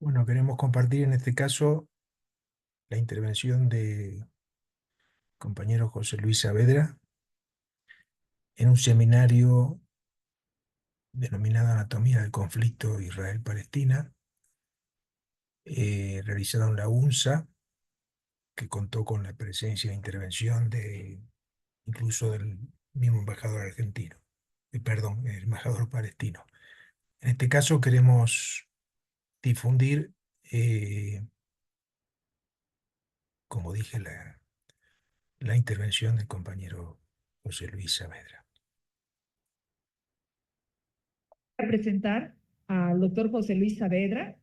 Bueno, queremos compartir en este caso la intervención de compañero José Luis Saavedra en un seminario denominado Anatomía del Conflicto Israel-Palestina, realizado en la UNSA, que contó con la presencia e intervención incluso del mismo embajador argentino, perdón, el embajador palestino. En este caso queremos difundir, como dije, la intervención del compañero José Luis Saavedra. A presentar al doctor José Luis Saavedra,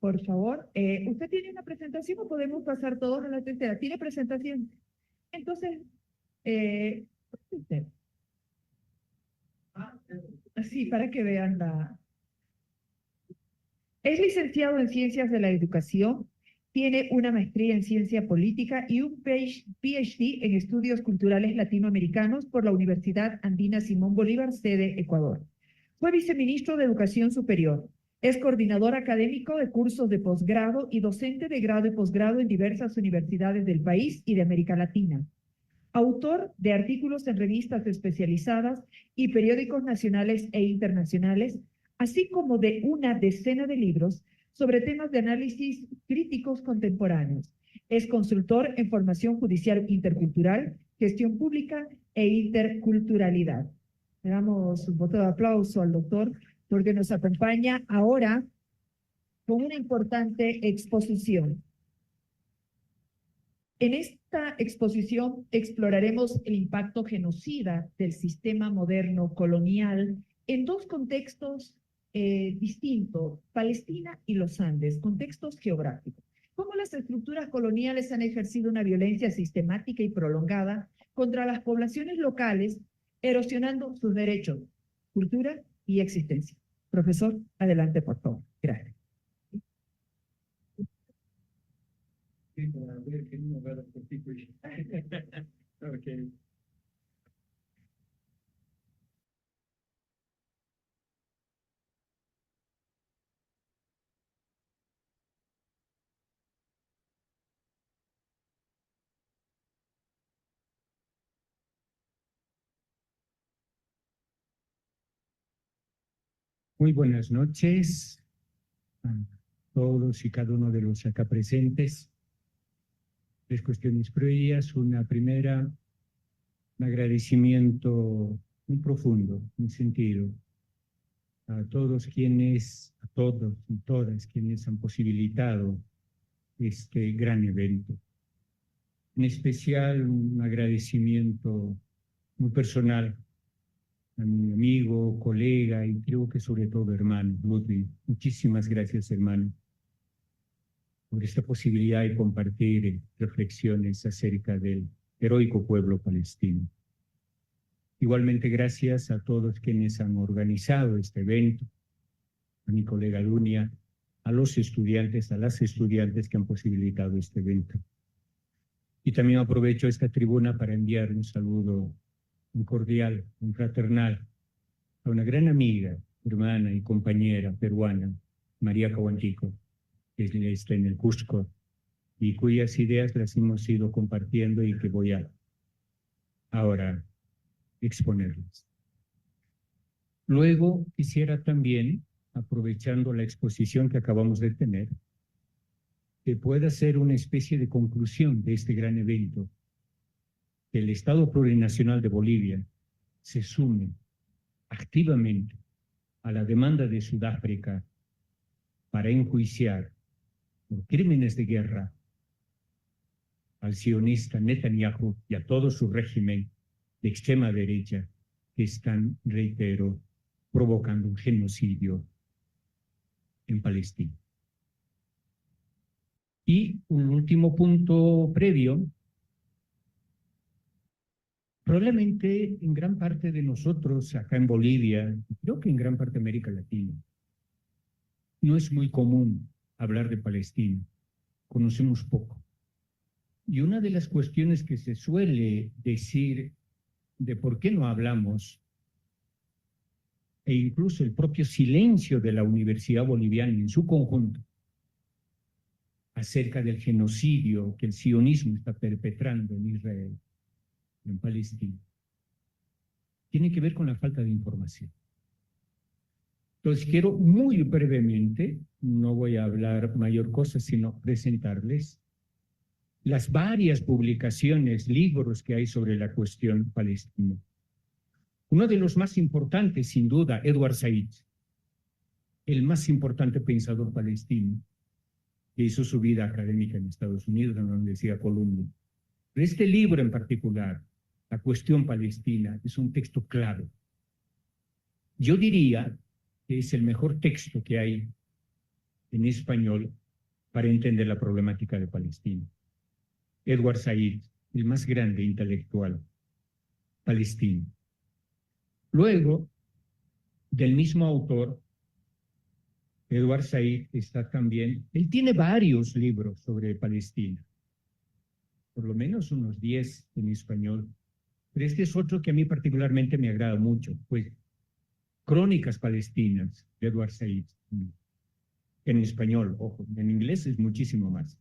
por favor. ¿Usted tiene una presentación o podemos pasar todos a la tercera? ¿Tiene presentación? Entonces, así para que vean la... Es licenciado en Ciencias de la Educación, tiene una maestría en Ciencia Política y un PhD en Estudios Culturales Latinoamericanos por la Universidad Andina Simón Bolívar, sede Ecuador. Fue viceministro de Educación Superior. Es coordinador académico de cursos de posgrado y docente de grado y posgrado en diversas universidades del país y de América Latina. Autor de artículos en revistas especializadas y periódicos nacionales e internacionales, así como de una decena de libros sobre temas de análisis críticos contemporáneos. Es consultor en formación judicial intercultural, gestión pública e interculturalidad. Le damos un voto de aplauso al doctor porque nos acompaña ahora con una importante exposición. En esta exposición exploraremos el impacto genocida del sistema moderno colonial en dos contextos distintos, Palestina y los Andes, contextos geográficos. Cómo las estructuras coloniales han ejercido una violencia sistemática y prolongada contra las poblaciones locales, erosionando sus derechos, cultura y existencia. Profesor, adelante, por favor. Gracias. Okay. Muy buenas noches a todos y cada uno de los acá presentes. Tres cuestiones previas. Una primera, un agradecimiento muy profundo, muy sentido, a todos y todas quienes han posibilitado este gran evento. En especial, un agradecimiento muy personal a mi amigo, colega y creo que sobre todo hermano, Ludwig. Muchísimas gracias, hermano, por esta posibilidad de compartir reflexiones acerca del heroico pueblo palestino. Igualmente gracias a todos quienes han organizado este evento, a mi colega Dunia, a los estudiantes, a las estudiantes que han posibilitado este evento. Y también aprovecho esta tribuna para enviar un saludo, un cordial, un fraternal, a una gran amiga, hermana y compañera peruana, María Cahuantico, que está en el Cusco, y cuyas ideas las hemos ido compartiendo y que voy a ahora exponerlas. Luego quisiera también, aprovechando la exposición que acabamos de tener, que pueda ser una especie de conclusión de este gran evento, que el Estado Plurinacional de Bolivia se sume activamente a la demanda de Sudáfrica para enjuiciar por crímenes de guerra al sionista Netanyahu y a todo su régimen de extrema derecha que están, reitero, provocando un genocidio en Palestina. Y un último punto previo. Probablemente en gran parte de nosotros acá en Bolivia, creo que en gran parte de América Latina, no es muy común hablar de Palestina, conocemos poco. Y una de las cuestiones que se suele decir de por qué no hablamos, e incluso el propio silencio de la Universidad Boliviana en su conjunto, acerca del genocidio que el sionismo está perpetrando en Israel, en Palestina, tiene que ver con la falta de información. Entonces, quiero muy brevemente, no voy a hablar mayor cosa, sino presentarles las varias publicaciones, libros que hay sobre la cuestión palestina. Uno de los más importantes, sin duda, Edward Said, el más importante pensador palestino, que hizo su vida académica en Estados Unidos, en la Universidad Columbia. Pero este libro en particular, La cuestión palestina, es un texto clave. Yo diría que es el mejor texto que hay en español para entender la problemática de Palestina. Edward Said, el más grande intelectual palestino. Luego, del mismo autor, Edward Said, está también, él tiene varios libros sobre Palestina, por lo menos unos 10 en español, pero este es otro que a mí particularmente me agrada mucho, pues Crónicas Palestinas de Edward Said, en español, ojo, en inglés es muchísimo más.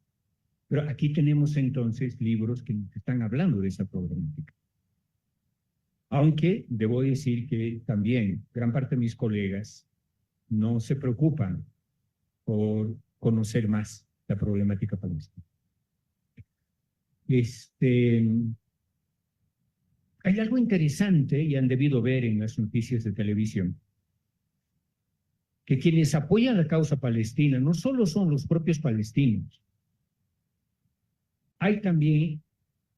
Pero aquí tenemos entonces libros que nos están hablando de esa problemática. Aunque debo decir que también gran parte de mis colegas no se preocupan por conocer más la problemática palestina. Hay algo interesante, y han debido ver en las noticias de televisión, que quienes apoyan la causa palestina no solo son los propios palestinos, hay también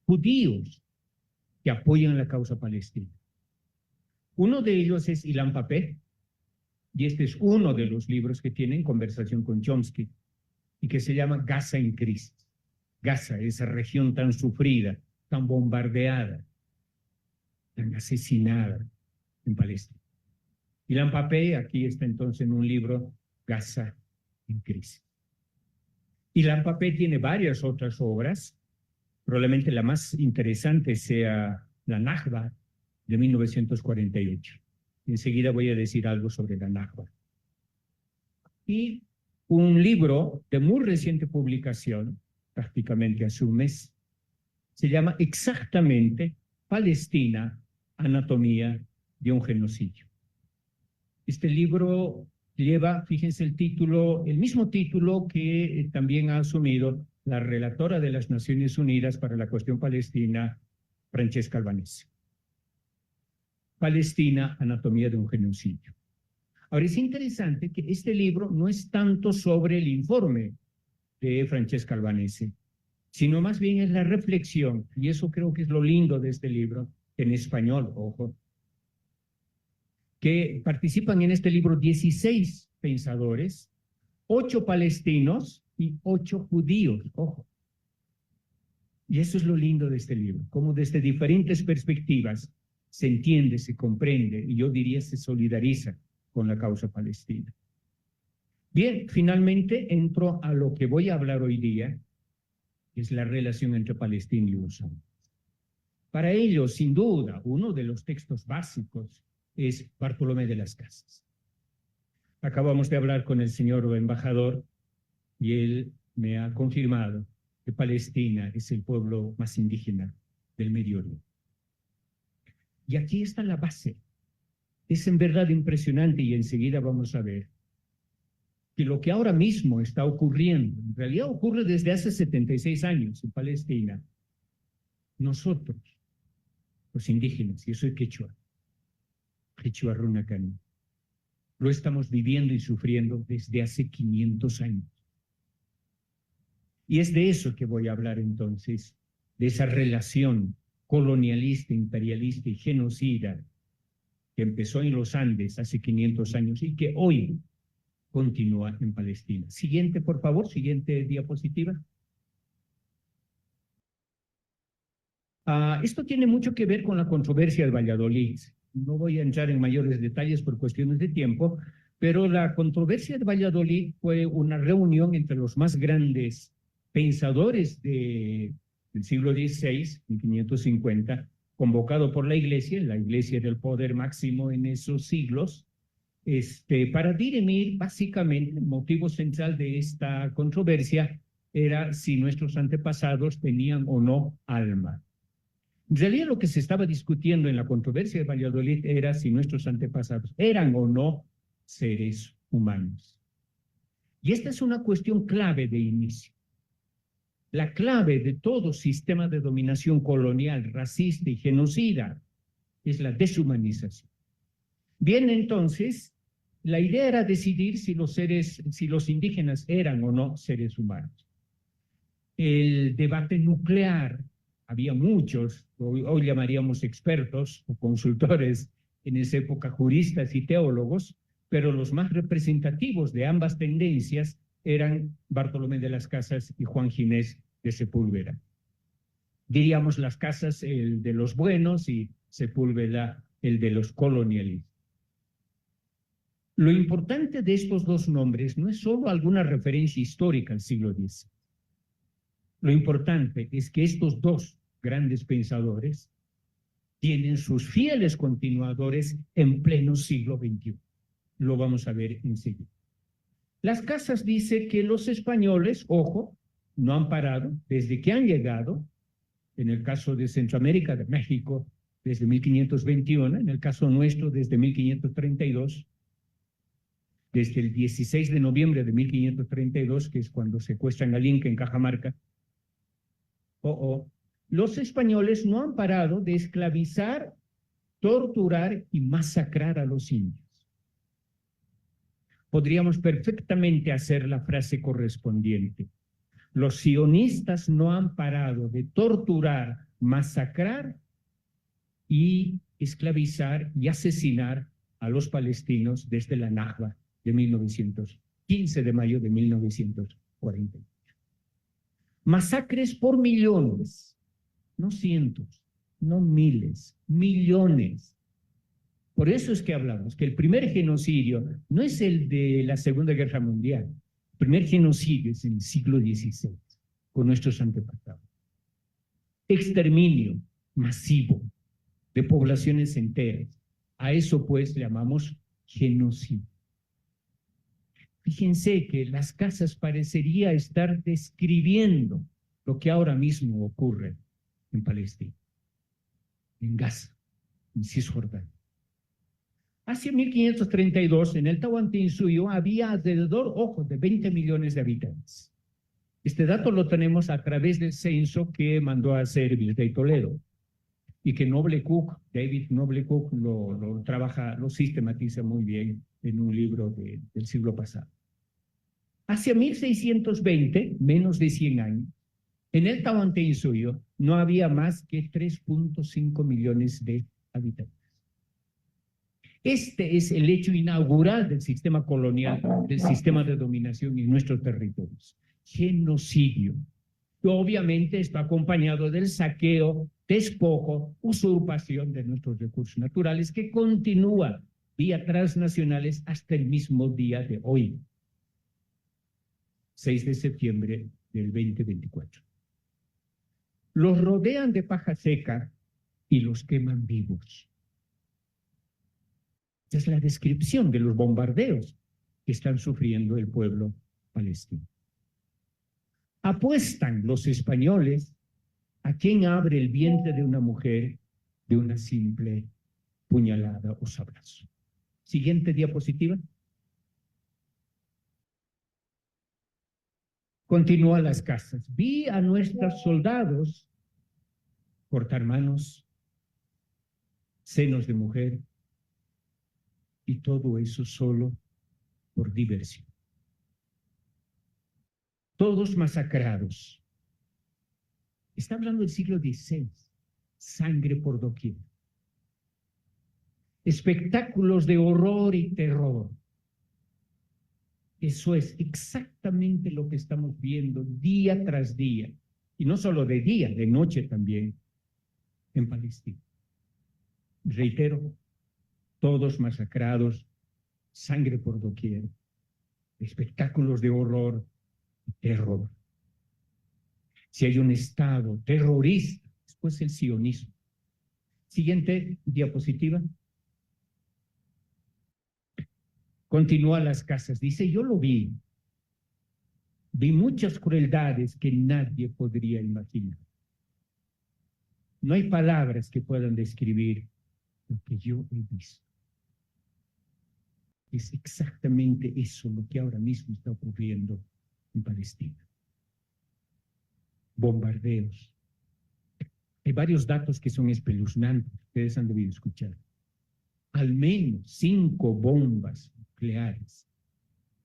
judíos que apoyan la causa palestina. Uno de ellos es Ilan Pappé, y este es uno de los libros que tiene en conversación con Chomsky, y que se llama Gaza en crisis. Gaza, esa región tan sufrida, tan bombardeada, tan asesinada en Palestina. Ilan Pappé, aquí está entonces en un libro, Gaza en crisis. Ilan Pappé tiene varias otras obras, probablemente la más interesante sea La Nakba, de 1948. Enseguida voy a decir algo sobre la Nakba. Y un libro de muy reciente publicación, prácticamente hace un mes, se llama exactamente Palestina, anatomía de un genocidio. Este libro lleva, fíjense el título, el mismo título que también ha asumido la relatora de las Naciones Unidas para la cuestión palestina, Francesca Albanese. Palestina, anatomía de un genocidio. Ahora, es interesante que este libro no es tanto sobre el informe de Francesca Albanese, sino más bien es la reflexión, y eso creo que es lo lindo de este libro, en español, ojo, que participan en este libro 16 pensadores, 8 palestinos y 8 judíos, ojo. Y eso es lo lindo de este libro, cómo desde diferentes perspectivas se entiende, se comprende, y yo diría se solidariza con la causa palestina. Bien, finalmente entro a lo que voy a hablar hoy día, que es la relación entre Palestina y los árabes. Para ello, sin duda, uno de los textos básicos es Bartolomé de las Casas. Acabamos de hablar con el señor embajador y él me ha confirmado que Palestina es el pueblo más indígena del Medio Oriente. Y aquí está la base. Es en verdad impresionante, y enseguida vamos a ver que lo que ahora mismo está ocurriendo, en realidad ocurre desde hace 76 años en Palestina. Nosotros, los indígenas, y yo soy quechua, Quechua Runacani, lo estamos viviendo y sufriendo desde hace 500 años. Y es de eso que voy a hablar entonces, de esa relación colonialista, imperialista y genocida que empezó en los Andes hace 500 años y que hoy continúa en Palestina. Siguiente, por favor, siguiente diapositiva. Esto tiene mucho que ver con la controversia de Valladolid. No voy a entrar en mayores detalles por cuestiones de tiempo, pero la controversia de Valladolid fue una reunión entre los más grandes pensadores del siglo XVI, en 550, convocado por la Iglesia era el poder máximo en esos siglos, para dirimir básicamente el motivo central de esta controversia, era si nuestros antepasados tenían o no alma. En realidad lo que se estaba discutiendo en la controversia de Valladolid era si nuestros antepasados eran o no seres humanos. Y esta es una cuestión clave de inicio. La clave de todo sistema de dominación colonial, racista y genocida es la deshumanización. Bien, entonces, la idea era decidir si los indígenas eran o no seres humanos. El debate nuclear, había muchos, hoy llamaríamos expertos o consultores, en esa época juristas y teólogos, pero los más representativos de ambas tendencias eran Bartolomé de las Casas y Juan Ginés de Sepúlveda. Diríamos las Casas el de los buenos y Sepúlveda el de los colonialistas. Lo importante de estos dos nombres no es solo alguna referencia histórica al siglo X. Lo importante es que estos dos grandes pensadores tienen sus fieles continuadores en pleno siglo XXI. Lo vamos a ver enseguida. Las Casas dice que los españoles, ojo, no han parado desde que han llegado, en el caso de Centroamérica, de México, desde 1521, en el caso nuestro desde 1532, desde el 16 de noviembre de 1532, que es cuando secuestran al Inca en Cajamarca, los españoles no han parado de esclavizar, torturar y masacrar a los indios. Podríamos perfectamente hacer la frase correspondiente. Los sionistas no han parado de torturar, masacrar y esclavizar y asesinar a los palestinos desde la Nakba de 15 de mayo de 1940. Masacres por millones, no cientos, no miles, millones. Por eso es que hablamos que el primer genocidio no es el de la Segunda Guerra Mundial. El primer genocidio es en el siglo XVI, con nuestros antepasados. Exterminio masivo de poblaciones enteras. A eso pues le llamamos genocidio. Fíjense que las Casas parecería estar describiendo lo que ahora mismo ocurre en Palestina, en Gaza, en Cisjordania. Hacia 1532, en el Tahuantinsuyo había alrededor, ojo, de 20 millones de habitantes. Este dato lo tenemos a través del censo que mandó a hacer Virrey Toledo y que David Noble Cook lo sistematiza muy bien en un libro del siglo pasado. Hacia 1620, menos de 100 años, en el Tahuantinsuyo no había más que 3.5 millones de habitantes. Este es el hecho inaugural del sistema colonial, del sistema de dominación en nuestros territorios. Genocidio. Que obviamente está acompañado del saqueo, despojo, usurpación de nuestros recursos naturales que continúa vía transnacionales hasta el mismo día de hoy, 6 de septiembre del 2024. Los rodean de paja seca y los queman vivos. Esta es la descripción de los bombardeos que están sufriendo el pueblo palestino. Apuestan los españoles a quien abre el vientre de una mujer de una simple puñalada o sablazo. Siguiente diapositiva. Continúa Las Casas. Vi a nuestros soldados cortar manos, senos de mujer, y todo eso solo por diversión. Todos masacrados. Está hablando del siglo XVI. Sangre por doquier. Espectáculos de horror y terror. Eso es exactamente lo que estamos viendo día tras día. Y no solo de día, de noche también, en Palestina. Reitero, todos masacrados, sangre por doquier, espectáculos de horror y terror. Si hay un Estado terrorista, después el sionismo. Siguiente diapositiva. Continúa Las Casas. Dice, yo lo vi. Vi muchas crueldades que nadie podría imaginar. No hay palabras que puedan describir lo que yo he visto. Es exactamente eso lo que ahora mismo está ocurriendo en Palestina. Bombardeos. Hay varios datos que son espeluznantes, ustedes han debido escuchar. Al menos 5 bombas nucleares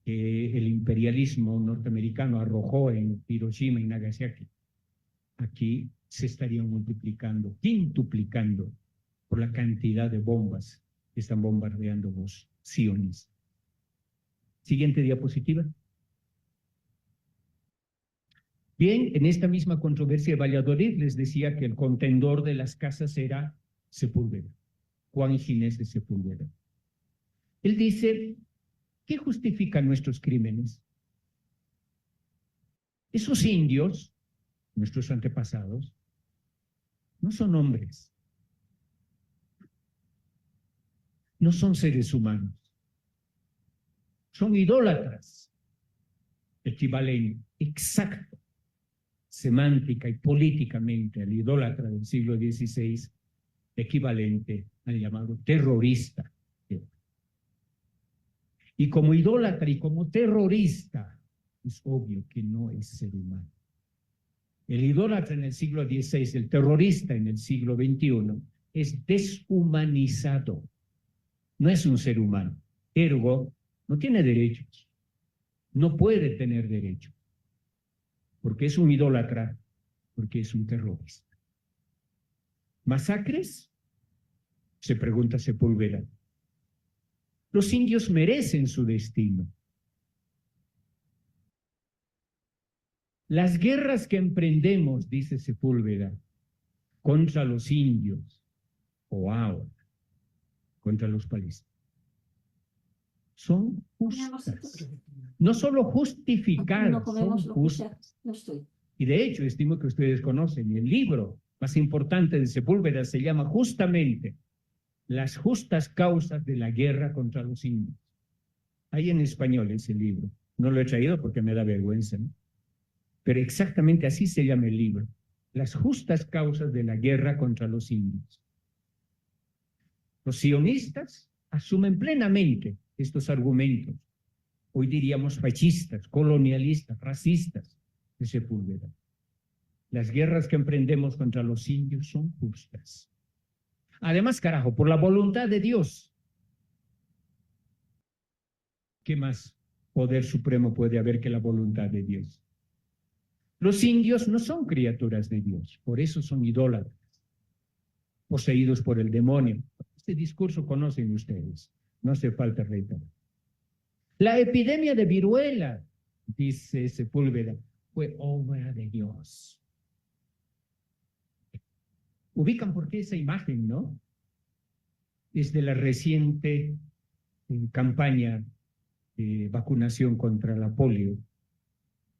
que el imperialismo norteamericano arrojó en Hiroshima y Nagasaki, aquí se estarían multiplicando, quintuplicando por la cantidad de bombas que están bombardeando los sionistas. Siguiente diapositiva. Bien, en esta misma controversia de Valladolid les decía que el contendor de las casas era Sepúlveda, Juan Ginés de Sepúlveda. Él dice, ¿qué justifica nuestros crímenes? Esos indios, nuestros antepasados, no son hombres, no son seres humanos, son idólatras, equivalente, exacto, semántica y políticamente al idólatra del siglo XVI, equivalente al llamado terrorista. Y como idólatra y como terrorista, es obvio que no es ser humano. El idólatra en el siglo XVI, el terrorista en el siglo XXI, es deshumanizado. No es un ser humano. Ergo, no tiene derechos. No puede tener derechos. Porque es un idólatra, porque es un terrorista. ¿Masacres? Se pregunta Sepúlveda. Los indios merecen su destino. Las guerras que emprendemos, dice Sepúlveda, contra los indios, o ahora, contra los palestinos, son justas. No solo justificadas, son justas. Y de hecho, estimo que ustedes conocen, el libro más importante de Sepúlveda se llama justamente Las justas causas de la guerra contra los indios. Hay en español ese libro. No lo he traído porque me da vergüenza, ¿no? Pero exactamente así se llama el libro. Las justas causas de la guerra contra los indios. Los sionistas asumen plenamente estos argumentos. Hoy diríamos fascistas, colonialistas, racistas de Sepúlveda. Las guerras que emprendemos contra los indios son justas. Además, carajo, por la voluntad de Dios. ¿Qué más poder supremo puede haber que la voluntad de Dios? Los indios no son criaturas de Dios, por eso son idólatras, poseídos por el demonio. Este discurso conocen ustedes, no hace falta reiterar. La epidemia de viruela, dice Sepúlveda, fue obra de Dios. Ubican por qué esa imagen, ¿no? Desde la reciente campaña de vacunación contra la polio,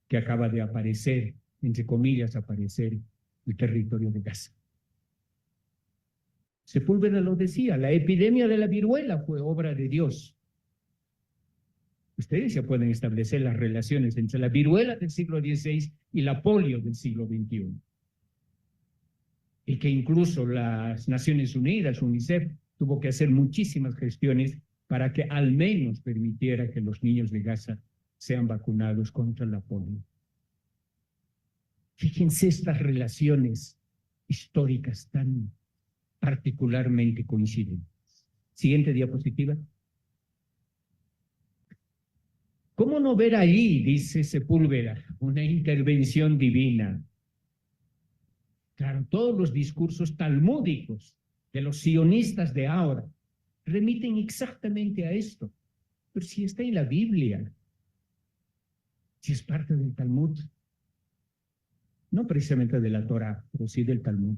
que acaba de aparecer, entre comillas, aparecer en el territorio de Gaza. Sepúlveda lo decía, la epidemia de la viruela fue obra de Dios. Ustedes ya pueden establecer las relaciones entre la viruela del siglo XVI y la polio del siglo XXI. Y que incluso las Naciones Unidas, UNICEF, tuvo que hacer muchísimas gestiones para que al menos permitiera que los niños de Gaza sean vacunados contra la polio. Fíjense estas relaciones históricas tan particularmente coincidentes. Siguiente diapositiva. ¿Cómo no ver allí, dice Sepúlveda, una intervención divina? Claro, todos los discursos talmúdicos de los sionistas de ahora remiten exactamente a esto. Pero si está en la Biblia, si es parte del Talmud, no precisamente de la Torá, pero sí del Talmud.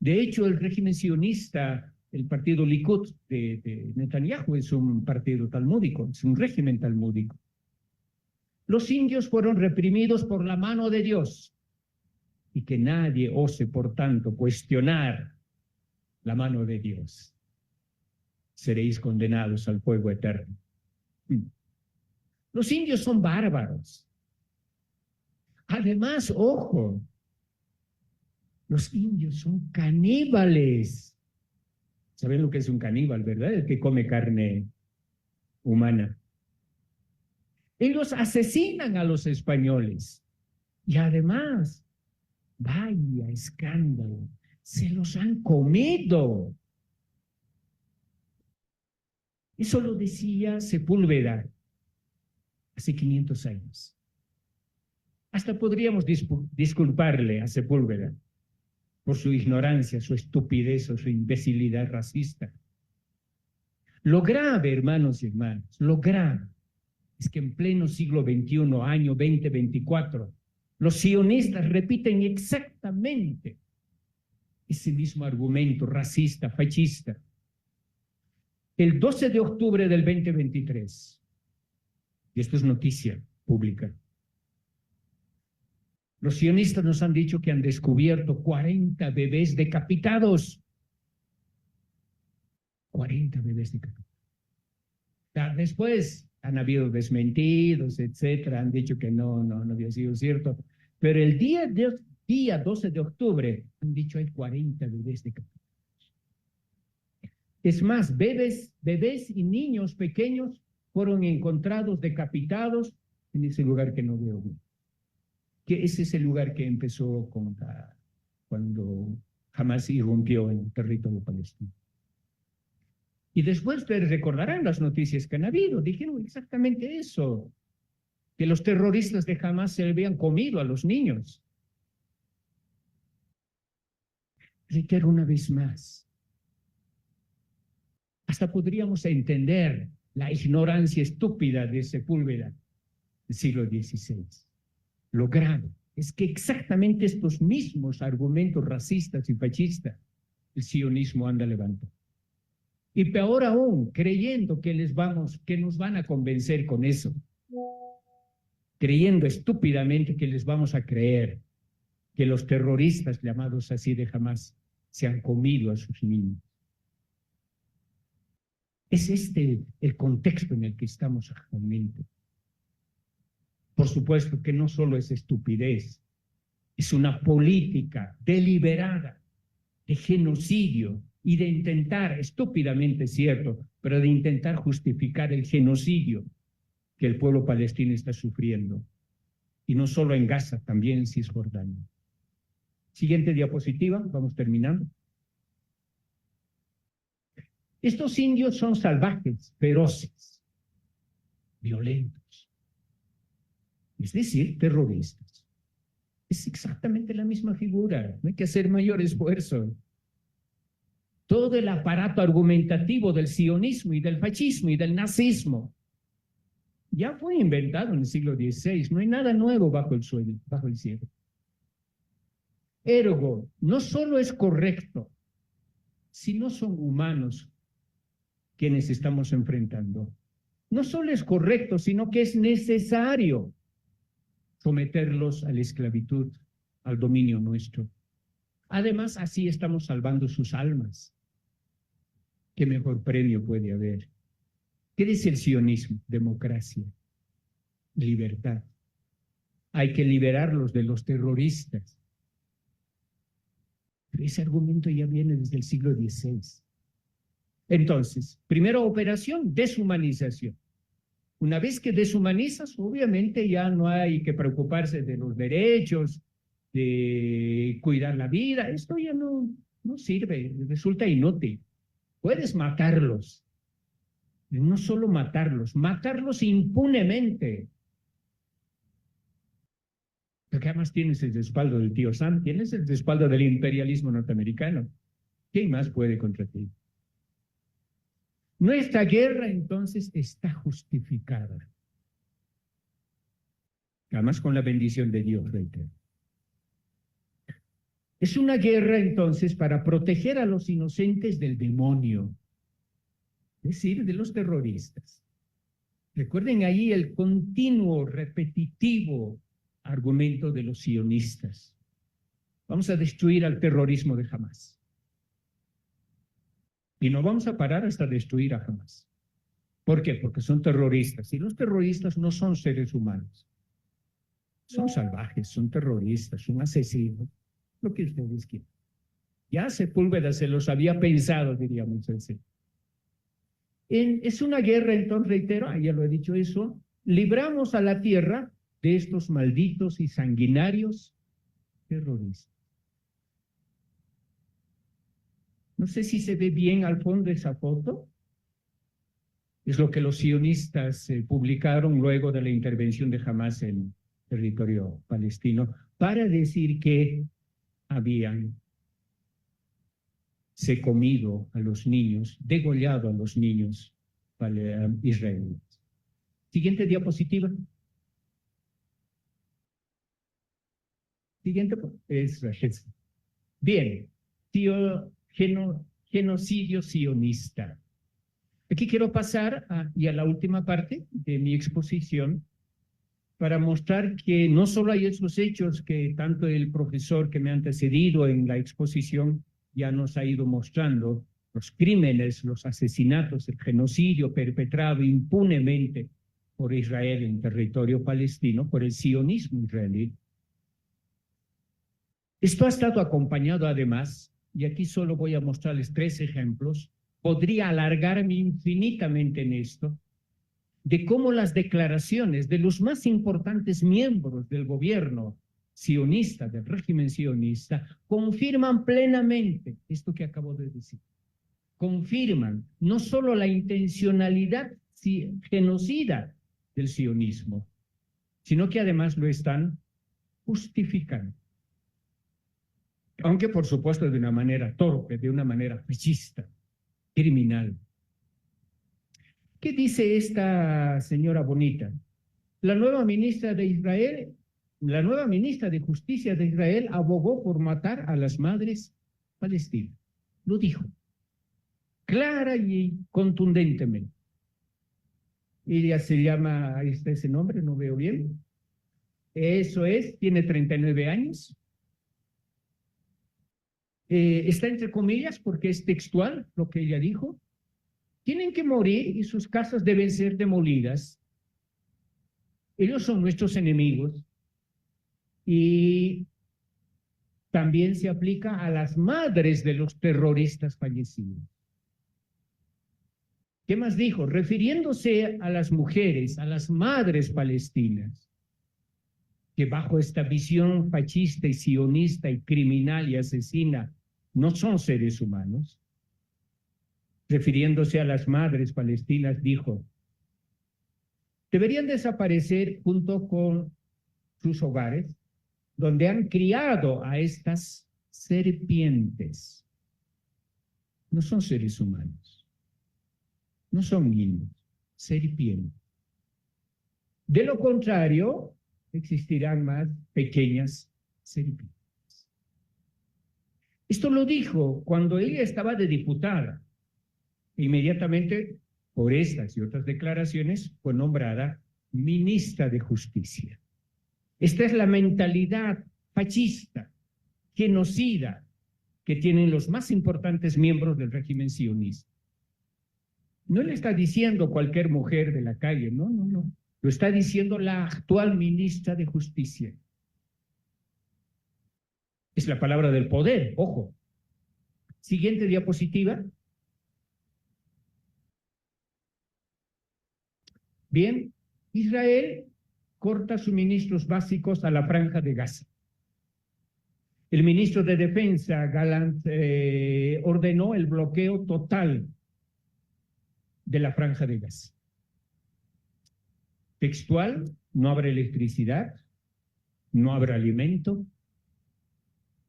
De hecho, el régimen sionista, el partido Likud de Netanyahu, es un partido talmúdico, es un régimen talmúdico. Los indios fueron reprimidos por la mano de Dios y que nadie ose, por tanto, cuestionar la mano de Dios. Seréis condenados al fuego eterno. Los indios son bárbaros. Además, ojo, los indios son caníbales. ¿Saben lo que es un caníbal, verdad? El que come carne humana. Ellos asesinan a los españoles. Y además, vaya escándalo, se los han comido. Eso lo decía Sepúlveda hace 500 años. Hasta podríamos disculparle a Sepúlveda por su ignorancia, su estupidez o su imbecilidad racista. Lo grave, hermanos y hermanas, lo grave es que en pleno siglo XXI, año 2024, los sionistas repiten exactamente ese mismo argumento racista, fascista. El 12 de octubre del 2023, y esto es noticia pública, los sionistas nos han dicho que han descubierto 40 bebés decapitados. 40 bebés decapitados. Después han habido desmentidos, etcétera, han dicho que no había sido cierto. Pero el día 12 de octubre han dicho hay 40 bebés decapitados. Es más, bebés y niños pequeños fueron encontrados decapitados en ese lugar que no veo bien. Que ese es el lugar que empezó cuando Hamás irrumpió en el territorio palestino. Y después ustedes recordarán las noticias que han habido, dijeron exactamente eso, que los terroristas de Hamás se habían comido a los niños. Reitero una vez más, hasta podríamos entender la ignorancia estúpida de Sepúlveda del siglo XVI. Lo grave es que exactamente estos mismos argumentos racistas y fascistas el sionismo anda levantando. Y peor aún, creyendo que nos van a convencer con eso. Creyendo estúpidamente que les vamos a creer que los terroristas llamados así de Hamás se han comido a sus niños. Es este el contexto en el que estamos actualmente. Por supuesto que no solo es estupidez, es una política deliberada de genocidio y de intentar, estúpidamente cierto, pero de intentar justificar el genocidio que el pueblo palestino está sufriendo. Y no solo en Gaza, también en Cisjordania. Siguiente diapositiva, vamos terminando. Estos indios son salvajes, feroces, violentos. Es decir, terroristas. Es exactamente la misma figura, no hay que hacer mayor esfuerzo. Todo el aparato argumentativo del sionismo y del fascismo y del nazismo ya fue inventado en el siglo XVI, no hay nada nuevo bajo el cielo. Ergo, no solo es correcto, sino son humanos quienes estamos enfrentando. No solo es correcto, sino que es necesario someterlos a la esclavitud, al dominio nuestro. Además, así estamos salvando sus almas. ¿Qué mejor premio puede haber? ¿Qué dice el sionismo? Democracia, libertad. Hay que liberarlos de los terroristas. Pero ese argumento ya viene desde el siglo XVI. Entonces, primera operación, deshumanización. Una vez que deshumanizas, obviamente ya no hay que preocuparse de los derechos, de cuidar la vida. Esto ya no sirve, resulta inútil. Puedes matarlos. No solo matarlos impunemente. Porque además tienes el respaldo del tío Sam, tienes el respaldo del imperialismo norteamericano. ¿Quién más puede contra ti? Nuestra guerra entonces está justificada. Además con la bendición de Dios, reitero. Es una guerra entonces para proteger a los inocentes del demonio, es decir, de los terroristas. Recuerden ahí el continuo, repetitivo argumento de los sionistas. Vamos a destruir al terrorismo de Hamás. Y no vamos a parar hasta destruir a Hamás. ¿Por qué? Porque son terroristas. Y los terroristas no son seres humanos. Son salvajes, son terroristas, son asesinos, lo que ustedes quieran. Ya Sepúlveda se los había pensado, diríamos así. Es una guerra, entonces reitero, ya lo he dicho eso, libramos a la tierra de estos malditos y sanguinarios terroristas. No sé si se ve bien al fondo esa foto. Es lo que los sionistas publicaron luego de la intervención de Hamás en territorio palestino para decir que habían se comido a los niños, degollado a los niños israelíes. Siguiente diapositiva. Siguiente. Es. Bien. Genocidio sionista. Aquí quiero pasar a la última parte de mi exposición para mostrar que no solo hay esos hechos que tanto el profesor que me ha antecedido en la exposición ya nos ha ido mostrando, los crímenes, los asesinatos, el genocidio perpetrado impunemente por Israel en territorio palestino, por el sionismo israelí. Esto ha estado acompañado además, y aquí solo voy a mostrarles 3 ejemplos, podría alargarme infinitamente en esto, de cómo las declaraciones de los más importantes miembros del gobierno sionista, del régimen sionista, confirman plenamente esto que acabo de decir. Confirman no solo la intencionalidad genocida del sionismo, sino que además lo están justificando. Aunque por supuesto de una manera torpe, de una manera fachista, criminal. ¿Qué dice esta señora bonita? La nueva ministra de Israel, la nueva ministra de Justicia de Israel abogó por matar a las madres palestinas. Lo dijo, clara y contundentemente. Ella se llama, ahí está ese nombre, no veo bien. Eso es, tiene 39 años. Está entre comillas porque es textual lo que ella dijo. Tienen que morir y sus casas deben ser demolidas. Ellos son nuestros enemigos. Y también se aplica a las madres de los terroristas fallecidos. ¿Qué más dijo? Refiriéndose a las mujeres, a las madres palestinas, que bajo esta visión fascista y sionista y criminal y asesina no son seres humanos. Refiriéndose a las madres palestinas, dijo, deberían desaparecer junto con sus hogares, donde han criado a estas serpientes. No son seres humanos, no son niños, serpientes. De lo contrario, existirán más pequeñas serpientes. Esto lo dijo cuando ella estaba de diputada. Inmediatamente, por estas y otras declaraciones, fue nombrada ministra de Justicia. Esta es la mentalidad fascista, genocida, que tienen los más importantes miembros del régimen sionista. No le está diciendo cualquier mujer de la calle, no. Lo está diciendo la actual ministra de Justicia. Es la palabra del poder, ojo. Siguiente diapositiva. Bien, Israel corta suministros básicos a la Franja de Gaza. El ministro de Defensa, Gallant, ordenó el bloqueo total de la Franja de Gaza. Textual, no habrá electricidad, no habrá alimento,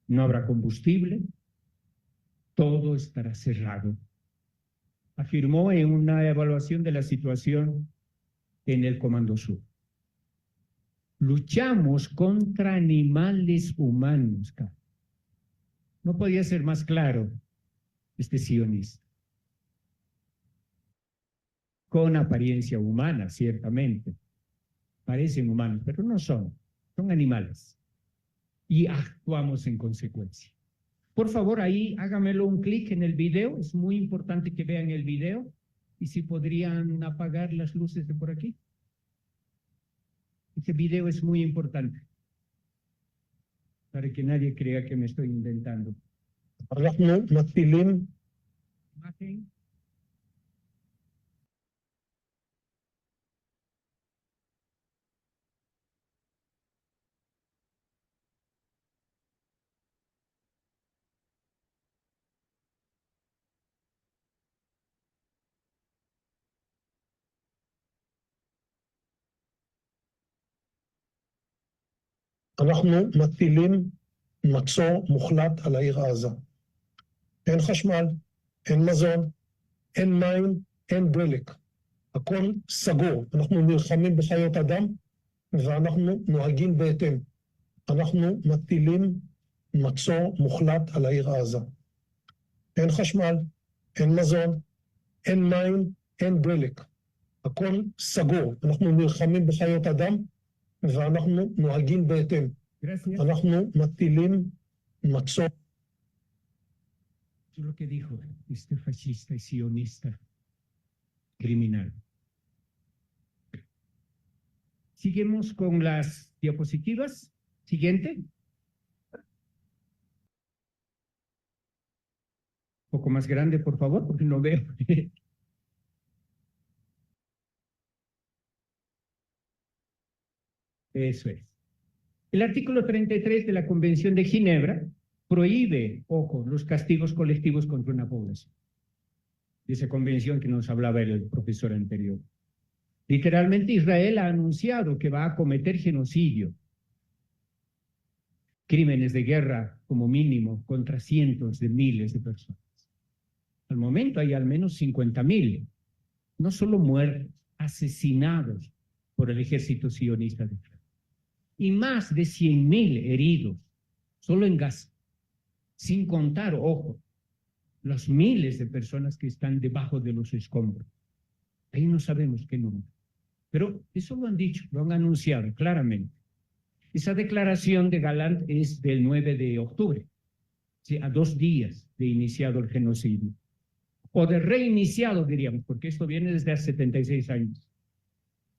no habrá combustible, todo estará cerrado. Afirmó en una evaluación de la situación en el Comando Sur. Luchamos contra animales humanos. No podía ser más claro este sionista. Con apariencia humana, ciertamente. Parecen humanos, pero no son. Son animales. Y actuamos en consecuencia. Por favor, ahí hágamelo un clic en el video. Es muy importante que vean el video. Y si podrían apagar las luces de por aquí. Ese video es muy importante para que nadie crea que me estoy inventando. אנחנו מטילים Imagen. אנחנו מטילים מצור מוחלט על העיר עזה. אין חשמל, אין מזון, אין מים, אין דלק. הכל סגור. אנחנו נלחמים בחיות אדם ואנחנו נוהגים בהתאם. אנחנו מטילים מצור מוחלט על העיר עזה. אין חשמל, אין מזון, אין מים, אין דלק. הכל סגור. אנחנו נלחמים בחיות אדם ואנחנו נוהגים בהתאם. Gracias. אנחנו מטילים מצור. Eso es lo que dijo este fascista y sionista criminal. Seguimos con las diapositivas. Siguiente. Un poco más grande, por favor, porque no veo. Eso es. El artículo 33 de la Convención de Ginebra prohíbe, ojo, los castigos colectivos contra una población. De esa convención que nos hablaba el profesor anterior. Literalmente, Israel ha anunciado que va a cometer genocidio, crímenes de guerra como mínimo contra cientos de miles de personas. Al momento hay al menos 50.000, no solo muertos, asesinados por el ejército sionista de Israel. Y más de 100.000 heridos, solo en Gaza, sin contar, ojo, los miles de personas que están debajo de los escombros. Ahí no sabemos qué número. Pero eso lo han dicho, lo han anunciado claramente. Esa declaración de Galán es del 9 de octubre, ¿sí? A 2 días de iniciado el genocidio. O de reiniciado, diríamos, porque esto viene desde hace 76 años.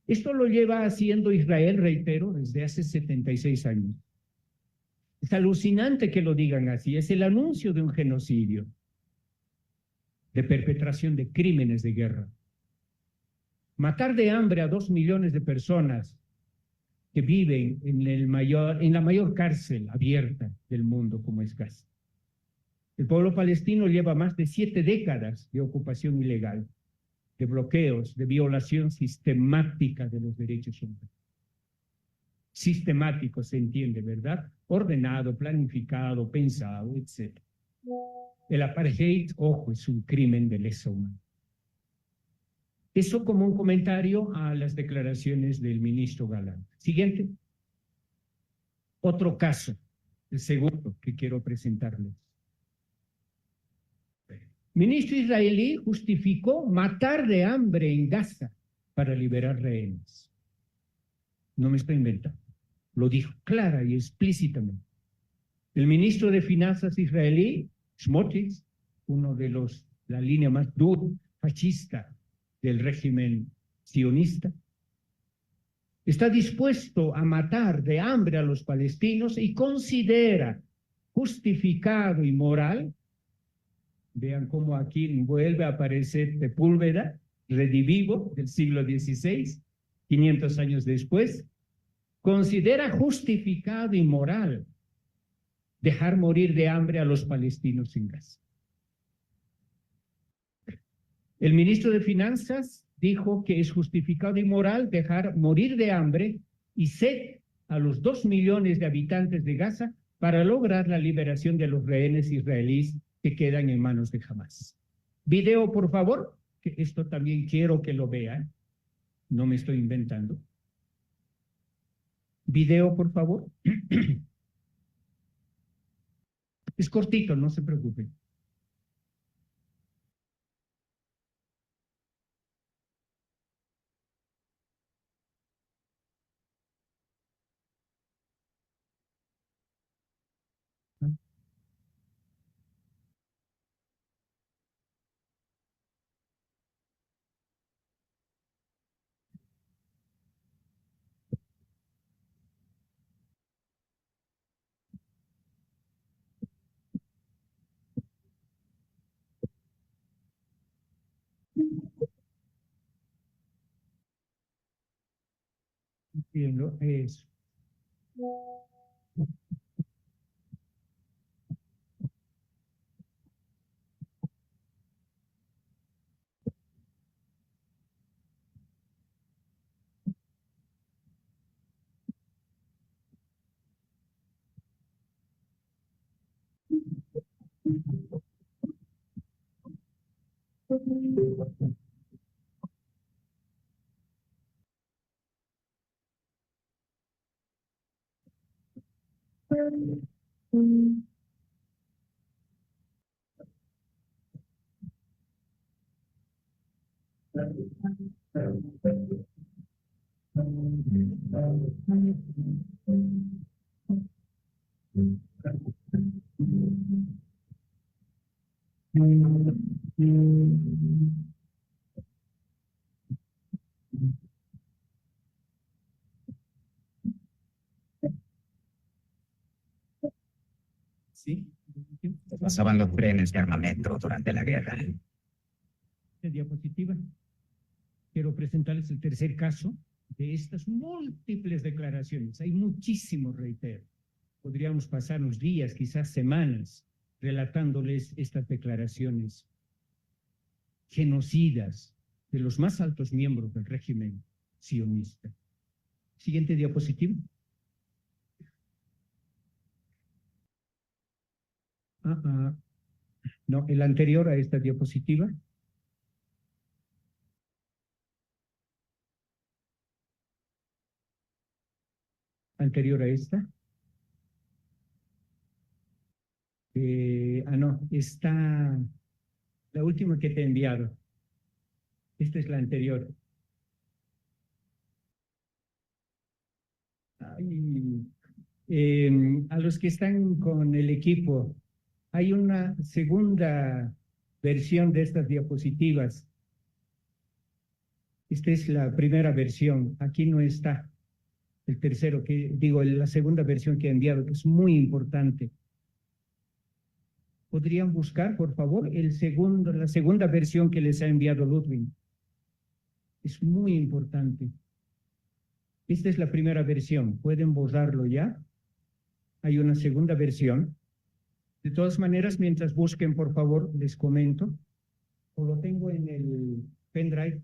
Esto lo lleva haciendo Israel, reitero, desde hace 76 años. Es alucinante que lo digan así, es el anuncio de un genocidio, de perpetración de crímenes de guerra. Matar de hambre a 2 millones de personas que viven en la mayor cárcel abierta del mundo como es Gaza. El pueblo palestino lleva más de 7 décadas de ocupación ilegal, de bloqueos, de violación sistemática de los derechos humanos. Sistemático, se entiende, ¿verdad? Ordenado, planificado, pensado, etc. El apartheid, ojo, es un crimen de lesa humanidad. Eso como un comentario a las declaraciones del ministro Galán. Siguiente. Otro caso, el segundo que quiero presentarles. Ministro israelí justificó matar de hambre en Gaza para liberar rehenes. No me estoy inventando. Lo dijo clara y explícitamente. El ministro de Finanzas israelí, Smotrich, uno de la línea más dura, fascista del régimen sionista, está dispuesto a matar de hambre a los palestinos y considera justificado y moral. Vean cómo aquí vuelve a aparecer Sepúlveda, redivivo del siglo XVI, 500 años después. Considera justificado y moral dejar morir de hambre a los palestinos en Gaza. El ministro de Finanzas dijo que es justificado y moral dejar morir de hambre y sed a los 2 millones de habitantes de Gaza para lograr la liberación de los rehenes israelíes que quedan en manos de Hamás. Video, por favor, que esto también quiero que lo vean. No me estoy inventando. Video, por favor. Es cortito, no se preocupen. Entiendo, eso. Sí. Pasaban los trenes de armamento durante la guerra. Esta diapositiva. Quiero presentarles el tercer caso de estas múltiples declaraciones. Hay muchísimos, reitero. Podríamos pasarnos días, quizás semanas, relatándoles estas declaraciones genocidas de los más altos miembros del régimen sionista. Siguiente diapositiva. No, el anterior a esta diapositiva. Anterior a esta. No, está la última que te he enviado. Esta es la anterior. A los que están con el equipo, hay una segunda versión de estas diapositivas. Esta es la primera versión, aquí no está el tercero, la segunda versión que he enviado, que es muy importante. ¿Podrían buscar, por favor, la segunda versión que les ha enviado Ludwig? Es muy importante. Esta es la primera versión, pueden borrarlo ya. Hay una segunda versión. De todas maneras, mientras busquen, por favor, les comento. O lo tengo en el pendrive.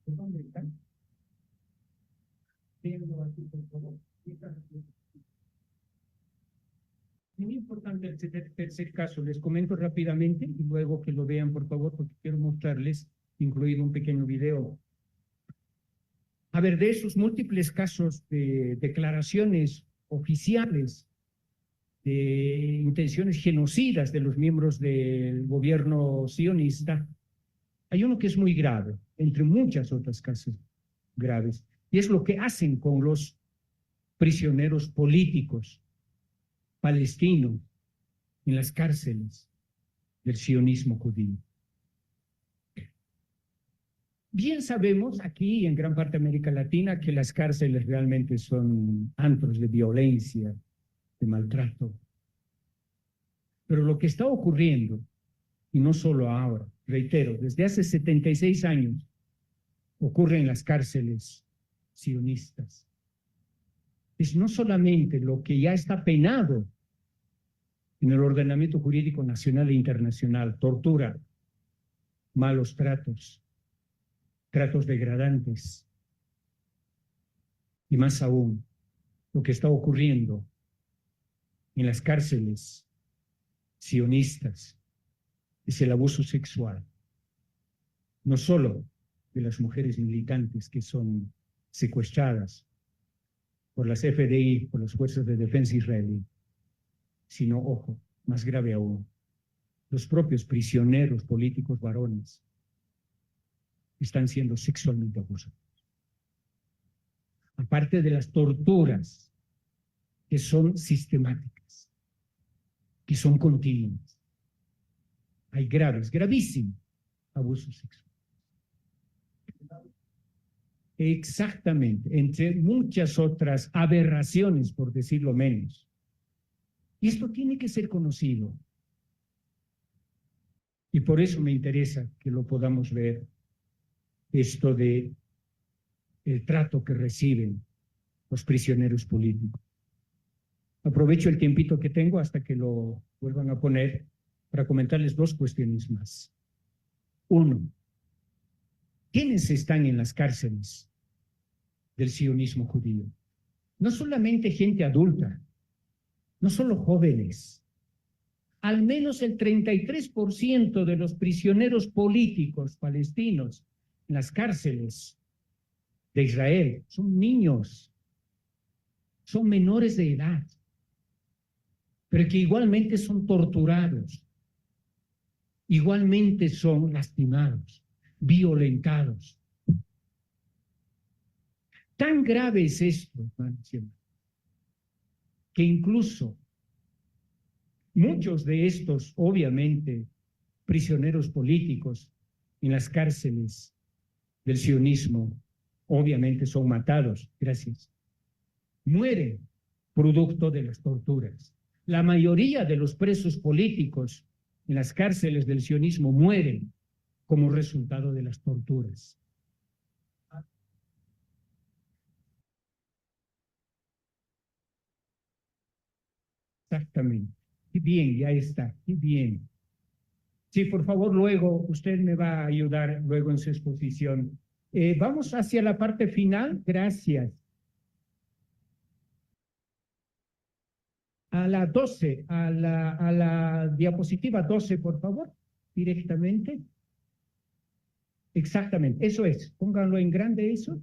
¿Dónde están? Tengo aquí, por favor. Muy importante el tercer caso, les comento rápidamente y luego que lo vean, por favor, porque quiero mostrarles, incluido un pequeño video. A ver, de esos múltiples casos de declaraciones oficiales de intenciones genocidas de los miembros del gobierno sionista, hay uno que es muy grave, entre muchas otras casos graves, y es lo que hacen con los prisioneros políticos palestinos en las cárceles del sionismo judío. Bien sabemos aquí y en gran parte de América Latina que las cárceles realmente son antros de violencia, de maltrato. Pero lo que está ocurriendo, y no solo ahora, reitero, desde hace 76 años, ocurre en las cárceles sionistas. Es no solamente lo que ya está penado en el ordenamiento jurídico nacional e internacional, tortura, malos tratos, tratos degradantes, y más aún, lo que está ocurriendo en las cárceles sionistas es el abuso sexual, no solo de las mujeres militantes que son secuestradas por las FDI, por las Fuerzas de Defensa israelí, sino, ojo, más grave aún, los propios prisioneros políticos varones están siendo sexualmente abusados. Aparte de las torturas que son sistemáticas, que son continuas, hay gravísimos abusos sexuales. Exactamente, entre muchas otras aberraciones, por decirlo menos. Y esto tiene que ser conocido. Y por eso me interesa que lo podamos ver, esto de el trato que reciben los prisioneros políticos. Aprovecho el tiempito que tengo hasta que lo vuelvan a poner para comentarles dos cuestiones más. Uno, ¿quiénes están en las cárceles del sionismo judío? No solamente gente adulta, no solo jóvenes. Al menos el 33% de los prisioneros políticos palestinos en las cárceles de Israel son niños, son menores de edad, pero que igualmente son torturados, igualmente son lastimados, violentados. Tan grave es esto, hermanos, que incluso muchos de estos, obviamente, prisioneros políticos en las cárceles del sionismo, obviamente son matados, gracias. Mueren producto de las torturas. La mayoría de los presos políticos en las cárceles del sionismo mueren como resultado de las torturas. Exactamente. Qué bien, ya está. Qué bien. Sí, por favor, luego usted me va a ayudar luego en su exposición. Vamos hacia la parte final. Gracias. A la 12, a la diapositiva 12, por favor, directamente. Exactamente, eso es. Pónganlo en grande eso.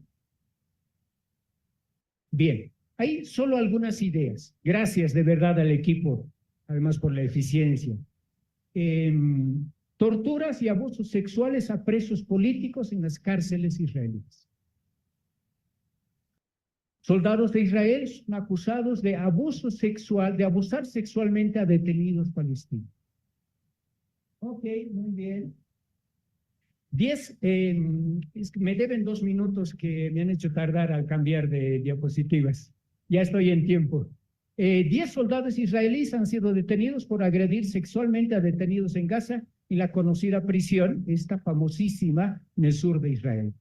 Bien, hay solo algunas ideas. Gracias de verdad al equipo, además por la eficiencia. Torturas y abusos sexuales a presos políticos en las cárceles israelíes. Soldados de Israel son acusados de abuso sexual, de abusar sexualmente a detenidos palestinos. Ok, muy bien. 10, me deben 2 minutos que me han hecho tardar al cambiar de diapositivas. Ya estoy en tiempo. 10 soldados israelíes han sido detenidos por agredir sexualmente a detenidos en Gaza y la conocida prisión, esta famosísima, en el sur de Israel.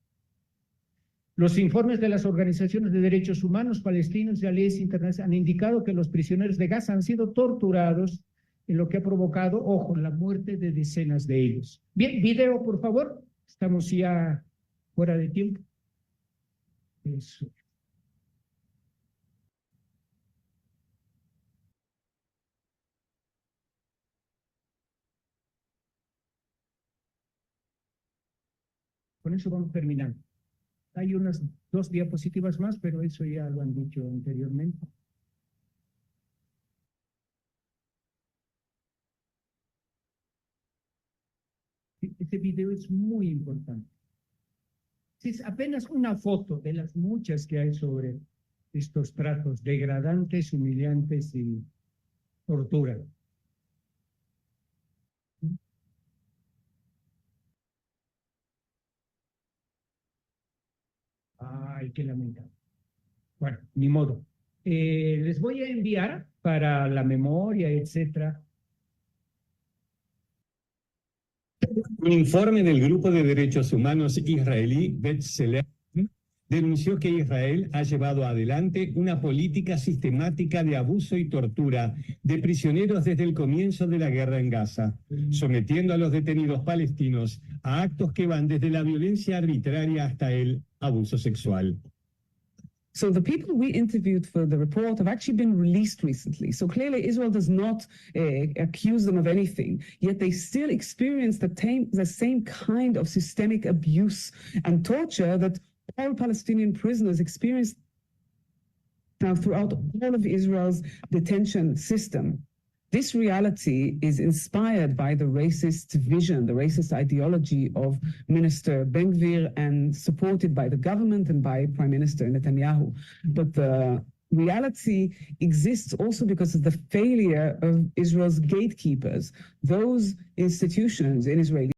Los informes de las organizaciones de derechos humanos palestinos y alianzas internacionales han indicado que los prisioneros de Gaza han sido torturados, en lo que ha provocado, ojo, la muerte de decenas de ellos. Bien, video, por favor. Estamos ya fuera de tiempo. Eso. Con eso vamos terminando. Hay unas 2 diapositivas más, pero eso ya lo han dicho anteriormente. Este video es muy importante. Es apenas una foto de las muchas que hay sobre estos tratos degradantes, humillantes y tortura. Ay, qué lamentable. Bueno, ni modo. Les voy a enviar para la memoria, etcétera. Un informe del Grupo de Derechos Humanos israelí, B'Tselem, denunció que Israel ha llevado adelante una política sistemática de abuso y tortura de prisioneros desde el comienzo de la guerra en Gaza, sometiendo a los detenidos palestinos a actos que van desde la violencia arbitraria hasta el abuso sexual. So the people we interviewed for the report have actually been released recently. So clearly Israel does not accuse them of anything, yet they still experience the same kind of systemic abuse and torture that all Palestinian prisoners experience now throughout all of Israel's detention system. This reality is inspired by the racist vision, the racist ideology of Minister Ben-Gvir and supported by the government and by Prime Minister Netanyahu. But the reality exists also because of the failure of Israel's gatekeepers, those institutions in Israeli